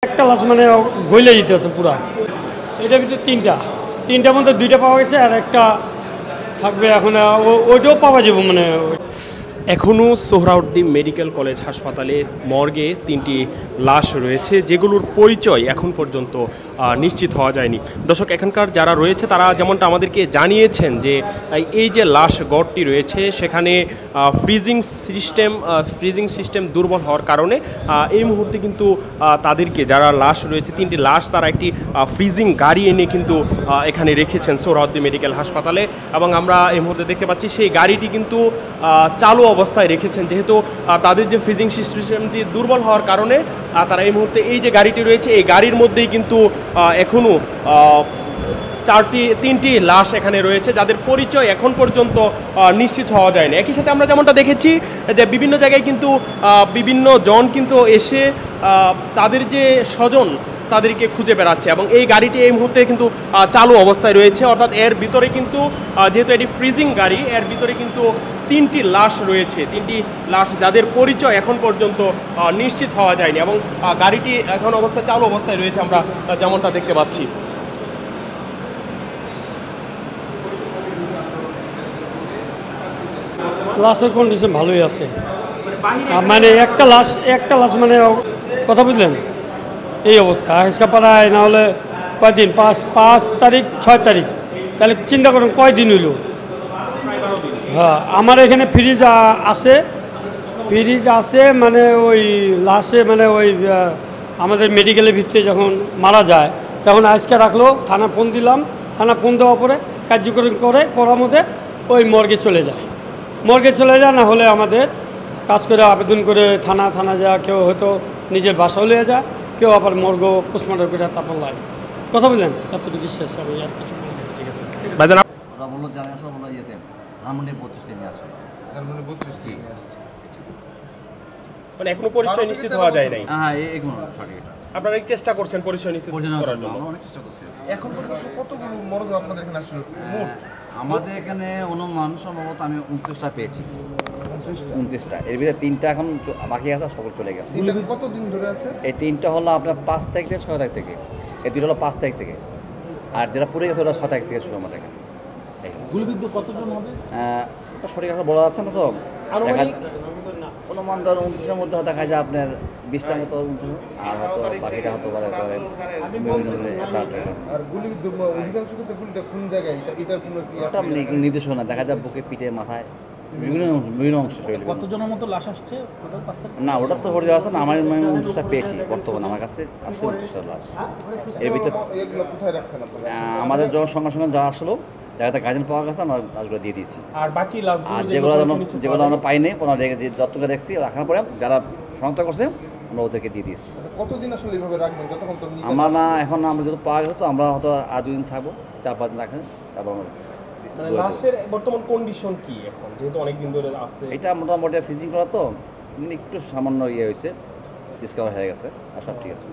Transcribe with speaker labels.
Speaker 1: একটা লাশ মানে গইলে দিতেছে পুরা। এটার ভিতরে তিনটার মধ্যে দুইটা পাওয়া গেছে আর একটা থাকবে এখন, ওইটাও পাওয়া যাবে মানে।
Speaker 2: এখনও সোহরাওয়ার্দী মেডিকেল কলেজ হাসপাতালে মর্গে 3টি লাশ রয়েছে, যেগুলোর পরিচয় এখন পর্যন্ত নিশ্চিত হওয়া যায়নি। দর্শক, এখানকার যারা রয়েছে তারা যেমনটা আমাদেরকে জানিয়েছেন যে এই যে লাশ গড়টি রয়েছে সেখানে ফ্রিজিং সিস্টেম দুর্বল হওয়ার কারণে এই মুহূর্তে কিন্তু তাদেরকে, যারা লাশ রয়েছে 3টি লাশ, তারা একটি ফ্রিজিং গাড়ি এনে কিন্তু এখানে রেখেছেন সোহরাওয়ার্দী মেডিকেল হাসপাতালে। এবং আমরা এই মুহূর্তে দেখতে পাচ্ছি সেই গাড়িটি কিন্তু চালু অবস্থায় রেখেছেন, যেহেতু তাদের যে ফ্রিজিং সিস্টেমটি দুর্বল হওয়ার কারণে তারা এই মুহূর্তে এই যে গাড়িটি রয়েছে এই গাড়ির মধ্যেই কিন্তু এখনও 3টি লাশ এখানে রয়েছে, যাদের পরিচয় এখন পর্যন্ত নিশ্চিত হওয়া যায়নি। একই সাথে আমরা যেমনটা দেখেছি যে বিভিন্ন জায়গায় কিন্তু বিভিন্ন জন কিন্তু এসে তাদের যে স্বজন তাদেরকে খুঁজে বেড়াচ্ছে, এবং এই গাড়িটি এই মুহূর্তে কিন্তু চালু অবস্থায় রয়েছে। অর্থাৎ এর ভিতরে কিন্তু, যেহেতু এটি ফ্রিজিং গাড়ি, এর ভিতরে কিন্তু 3টি লাশ রয়েছে, 3টি লাশ যাদের পরিচয় এখন পর্যন্ত নিশ্চিত হওয়া যায়নি, এবং গাড়িটি এখন চালু অবস্থায় রয়েছে আমরা যেমনটা দেখতে পাচ্ছি।
Speaker 1: লাশের কন্ডিশন ভালোই আছে, মানে একটা লাশ মানে কথা বুঝলেন এই অবস্থা। হেসকাপাড়ায় না হলে কয়দিন, 5 তারিখ 6 তারিখ, তাহলে চিন্তা করেন কয়দিন হইল। হ্যাঁ, আমার এখানে ফ্রিজ আছে মানে ওই লাশে মানে ওই আমাদের মেডিকেলের ভিতরে যখন মারা যায় তখন আজকে রাখলো, থানা ফোন দিলাম, থানা ফোন দেওয়ার পরে কার্যক্রম করার মধ্যে ওই মর্গে চলে যায়, না হলে আমাদের কাজ করে আবেদন করে থানা যা, কেউ হয়তো নিজের বাসাও লিয়ে যায়, কেউ আবার মর্গ পোস্টমর্টম করে তারপর লাগে। কথা বললেন এতটুকু শেষ হবে, আর কিছু ঠিক আছে।
Speaker 3: ওরা বললো জানে আসো, বললো ইয়েতে ধানমন্ডি 32 নিয়ে আসো, ধানমন্ডি 32 নিয়ে আসছে,
Speaker 2: মানে এখনো পরিচয় নিশ্চিত হওয়া যায় নাই।
Speaker 3: হ্যাঁ, এগুলো সঠিক।
Speaker 2: আপনারা চেষ্টা করছেন পরিচয় নিশ্চিত করার জন্য?
Speaker 3: আমরা অনেক চেষ্টা করছি।
Speaker 4: এখন পর্যন্ত কতগুলো মরদেহ আপনাদের এখানে আসলো মোট?
Speaker 3: আমাদের এখানে অনুমান সম্ভবত আমি 29টা পেয়েছি, 29টা। এর ভিতরে 3টা এখন বাকি আছে, সকল চলে গেছে।
Speaker 4: কতদিন ধরে আছে?
Speaker 3: এই 3টা হলো আপনার 5 তারিখ থেকে 6 তারিখ থেকে, এই 2টা হলো 5 তারিখ থেকে, আর যেটা পড়ে গেছে ওটা 6 তারিখ থেকে শুরু আমাদের এখানে।
Speaker 4: গুলিবিদ্ধ কতজন হবে?
Speaker 3: সঠিক কথা বলা যাচ্ছে না, তো অনুমান ধর 29-এর মধ্যে দেখা যায় আপনার 20টার মতো, আর হয়তো বাকিটা হতে পারে
Speaker 4: আর গুলিবিদ্ধ অধিকাংশ ক্ষেত্রে গুলিটা কোন জায়গায়, এটার কোনো
Speaker 3: নির্দেশনা দেখা যায় বুকে, পিঠে, মাথায়, বিভিন্ন অংশে শরীরে।
Speaker 4: কতজনের মতো লাশ আসছে
Speaker 3: না, ওটা তো হয়ে যাচ্ছে না, আমার 29টা পেয়েছি বর্তমানে, আমার কাছে আসছে 29টা লাশ। এর ভিতরে
Speaker 4: কোথায় রাখছেন আপনারা?
Speaker 3: আমাদের সঙ্গে সঙ্গে যা আসলো জায়গাতে গার্জেন পাওয়া গেছে, আমরা লাশগুলো দিয়ে দিয়েছি।
Speaker 2: আর বাকি লাশগুলো
Speaker 3: যেগুলো আমরা পাইনি, কোনো যতগুলো দেখছি রাখার পরে যারা শনাক্ত করছে আমরা ওদেরকে দিয়ে দিয়েছি।
Speaker 4: কতদিন আসলে এইভাবে রাখবেন?
Speaker 3: আমরা না, এখন আমরা যেহেতু পাওয়া গেছে তো আমরা হয়তো আর 2 দিন থাকবো, 4-5 দিন রাখেন, তারপর আমরা
Speaker 2: লাশের বর্তমান কন্ডিশন কি এখন, যেহেতু অনেকদিন ধরে আছে?
Speaker 3: এটা মোটামুটি ফ্রিজিং করা তো একটু সামান্য হয়েছে, ডিসকাভার হয়ে গেছে, আর সব ঠিক আছে।